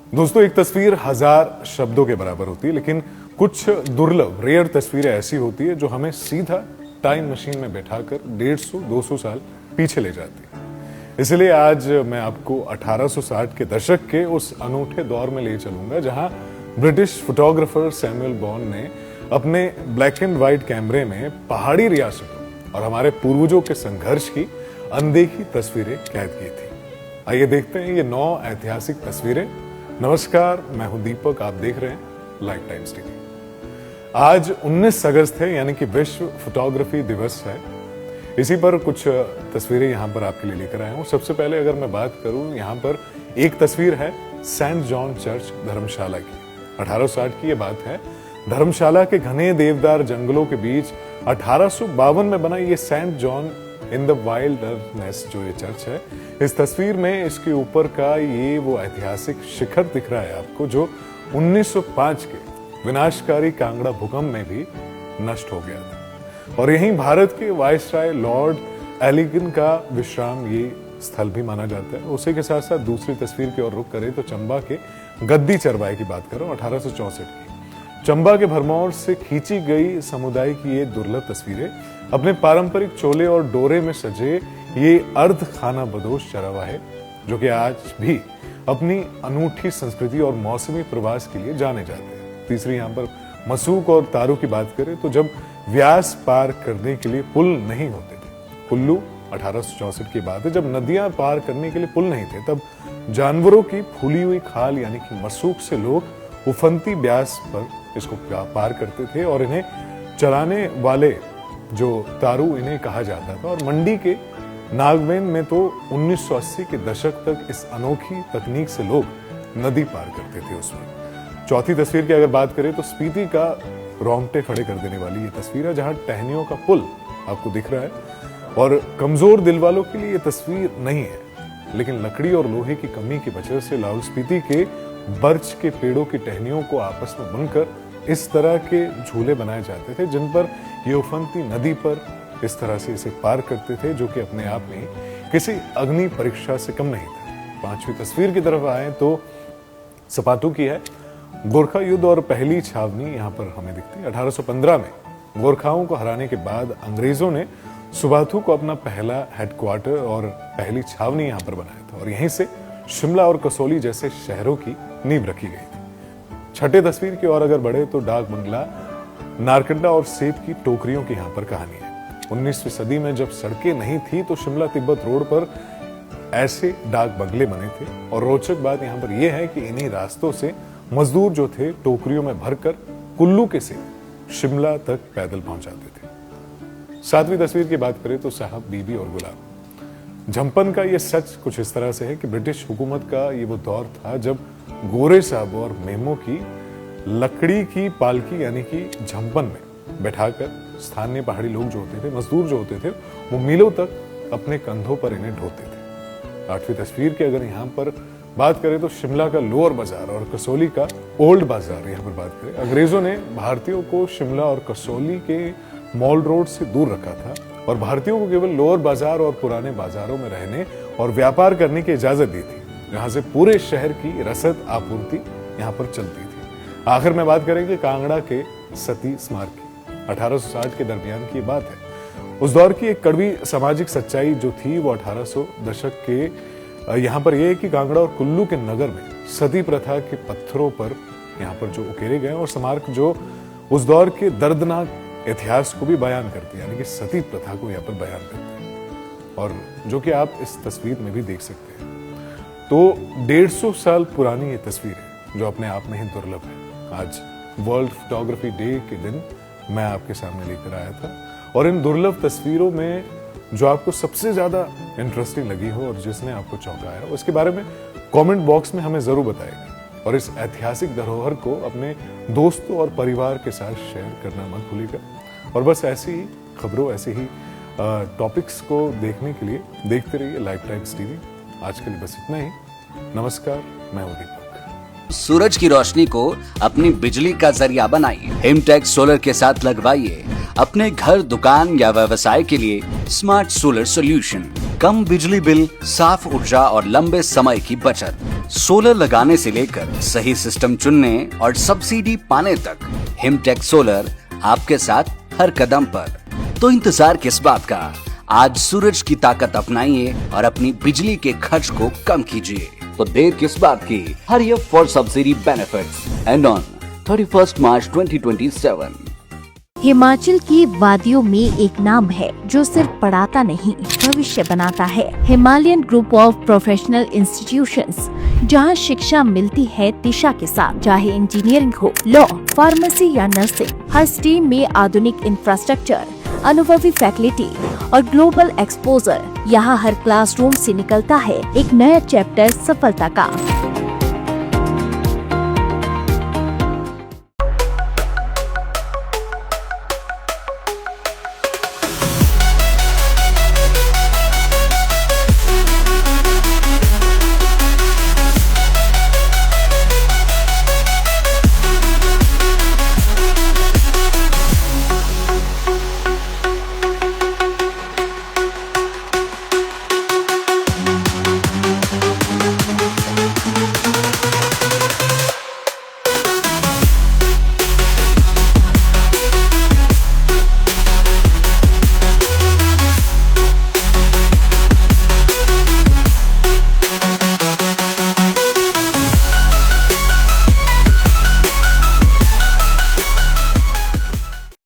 दोस्तों, एक तस्वीर 1000 शब्दों के बराबर होती है, लेकिन कुछ दुर्लभ रेयर तस्वीरें ऐसी होती है जो हमें सीधा टाइम मशीन में बैठाकर 150-200 साल पीछे ले जाती है। इसलिए आज मैं आपको 1860 के दशक के उस अनूठे दौर में ले चलूंगा जहां ब्रिटिश फोटोग्राफर सैमुअल बॉन्ड ने अपने ब्लैक एंड व्हाइट कैमरे में पहाड़ी रियासतों और हमारे पूर्वजों के संघर्ष की अनदेखी तस्वीरें कैद की थी। आइए देखते हैं ये 9 ऐतिहासिक तस्वीरें। नमस्कार, मैं हूं दीपक, आप देख रहे हैं लाइफ टाइम्स टीवी। आज 19 अगस्त है, यानी कि विश्व फोटोग्राफी दिवस है। इसी पर कुछ तस्वीरें यहां पर आपके लिए लेकर आया हूं। सबसे पहले अगर मैं बात करूं, यहां पर एक तस्वीर है सेंट जॉन चर्च धर्मशाला की। 1860 की ये बात है। धर्मशाला के घने देवदार जंगलों के बीच 1852 में बना ये saint John in the wilderness जो ये चर्च है, इस तस्वीर में इसके ऊपर का ये वो ऐतिहासिक शिखर दिख रहा है आपको, जो 1905 के विनाशकारी कांगड़ा भूकंप में भी नष्ट हो गया था। और यहीं भारत के वायसराय लॉर्ड एलिगन का विश्राम ये स्थल भी माना जाता है। उसी के साथ साथ दूसरी तस्वीर की ओर रुख करें तो चंबा के गद्दी चरवाहे की बात करो, 1864 की। चंबा के भरमौर से खींची गई समुदाय की ये दुर्लभ तस्वीरें अपने पारंपरिक चोले और डोरे में सजे ये अर्ध खाना बदोश चरवाहे, जो कि आज भी अपनी अनूठी संस्कृति और मौसमी प्रवास के लिए जाने जाते हैं। तीसरी यहाँ पर मसूक और तारू की बात करें तो जब व्यास पार करने के लिए पुल नहीं होते थे, कुल्लू 1864 की बात है, जब नदियां पार करने के लिए पुल नहीं थे, तब जानवरों की फूली हुई खाल यानी कि मसूक से लोग उफनती ब्यास पर इसको पार करते थे और इन्हें चलाने वाले जो तारू इन्हें कहा जाता था। और मंडी के नागवेन में तो 1980 के दशक तक इस अनोखी तकनीक से लोग नदी पार करते थे उसमें। चौथी तस्वीर की अगर बात करें तो स्पीति का रोंगटे खड़े कर देने वाली ये तस्वीर है, जहां टहनियों का पुल आपको दिख रहा है। और कमजोर दिल वालों के लिए ये तस्वीर नहीं है, लेकिन लकड़ी और लोहे की कमी की वजह से लाहौल स्पीति के बर्च के पेड़ों की टहनियों को आपस में बुनकर इस तरह के झूले बनाए जाते थे, जिन पर ये उफनती नदी पर इस तरह से इसे पार करते थे, जो कि अपने आप में किसी अग्नि परीक्षा से कम नहीं था। पांचवी तस्वीर की तरफ आए तो सपाटू की है। गोरखा युद्ध और पहली छावनी यहाँ पर हमें दिखती है। 1815 में गोरखाओं को हराने के बाद अंग्रेजों ने सुबाथू को अपना पहला हेडक्वार्टर और पहली छावनी यहाँ पर बनाया था, और यहीं से शिमला और कसौली जैसे शहरों की नींव रखी गई थी। छठे तस्वीर की ओर अगर बढ़े तो डाक बंगला नारकंडा और सेब की टोकरियों की यहाँ पर कहानी है। 19वीं सदी में जब सड़कें नहीं थी तो शिमला तिब्बत रोड पर ऐसे डाक बंगले बने थे। और रोचक बात यहाँ पर यह है कि इन्हीं रास्तों से मजदूर जो थे टोकरियों में भरकर कुल्लू के से शिमला तक पैदल पहुंचाते थे। सातवीं तस्वीर की बात करें तो साहब, बीबी और गुलाब। झंपन का ये सच कुछ इस तरह से है कि ब्रिटिश हुकूमत का ये वो दौर था जब गोरे साहब और मेमो की लकड़ी की पालकी यानी कि झंपन में बैठाकर स्थानीय पहाड़ी लोग जो होते थे, मजदूर जो होते थे, वो मीलों तक अपने कंधों पर इन्हें ढोते थे। आठवीं तस्वीर की अगर यहाँ पर बात करें तो शिमला का लोअर बाजार और कसौली का ओल्ड बाजार यहाँ पर बात करें। अंग्रेजों ने भारतीयों को शिमला और कसौली के मॉल रोड से दूर रखा था और भारतीयों को केवल लोअर बाजार और पुराने बाजारों में रहने और व्यापार करने की इजाजत दी थी, जहां से पूरे शहर की रसद आपूर्ति यहाँ पर चलती थी। आखिर में बात करेंगे कांगड़ा के सती स्मारक की। 1860 के दरमियान की बात है। उस दौर की एक कड़वी सामाजिक सच्चाई जो थी वो 1800 दशक के यहाँ पर यह है कि कांगड़ा और कुल्लू के नगर में सती प्रथा के पत्थरों पर यहाँ पर जो उकेरे गए, और स्मारक जो उस दौर के दर्दनाक इतिहास को भी बयान करते हैं, यानी कि सती प्रथा को यहाँ पर बयान करते हैं, और जो कि आप इस तस्वीर में भी देख सकते हैं। तो 150 साल पुरानी ये तस्वीर है जो अपने आप में ही दुर्लभ है। आज वर्ल्ड फोटोग्राफी डे के दिन मैं आपके सामने लेकर आया था, और इन दुर्लभ तस्वीरों में जो आपको सबसे ज्यादा इंटरेस्टिंग लगी हो और जिसने आपको चौंकाया हो, उसके बारे में कमेंट बॉक्स में हमें जरूर बताइएगा। और इस ऐतिहासिक धरोहर को अपने दोस्तों और परिवार के साथ शेयर करना मत भूलिएगा। और बस ऐसी ही खबरों, ऐसे ही टॉपिक्स को देखने के लिए देखते रहिए लाइफ टाइम्स टीवी। आज के लिए बस इतना ही। नमस्कार, मैं हूं दीपक। सूरज की रोशनी को अपनी बिजली का जरिया बनाइए। हिमटेक्स सोलर के साथ लगवाइए अपने घर, दुकान या व्यवसाय के लिए स्मार्ट सोलर सॉल्यूशन। कम बिजली बिल, साफ ऊर्जा और लंबे समय की बचत। सोलर लगाने से लेकर सही सिस्टम चुनने और सब्सिडी पाने तक हिमटेक सोलर आपके साथ हर कदम पर। तो इंतजार किस बात का? आज सूरज की ताकत अपनाइए और अपनी बिजली के खर्च को कम कीजिए। तो देर किस बात की? Hurry up for subsidy benefits and on 31 मार्च 2027। हिमाचल की वादियों में एक नाम है जो सिर्फ पढ़ाता नहीं, भविष्य बनाता है। Himalayan group of professional institutions, जहां शिक्षा मिलती है दिशा के साथ। चाहे इंजीनियरिंग हो, लॉ, फार्मेसी या नर्सिंग, हर स्ट्रीम में आधुनिक इंफ्रास्ट्रक्चर, अनुभवी फैकल्टी और ग्लोबल एक्सपोजर। यहाँ हर क्लासरूम से निकलता है एक नया चैप्टर सफलता का।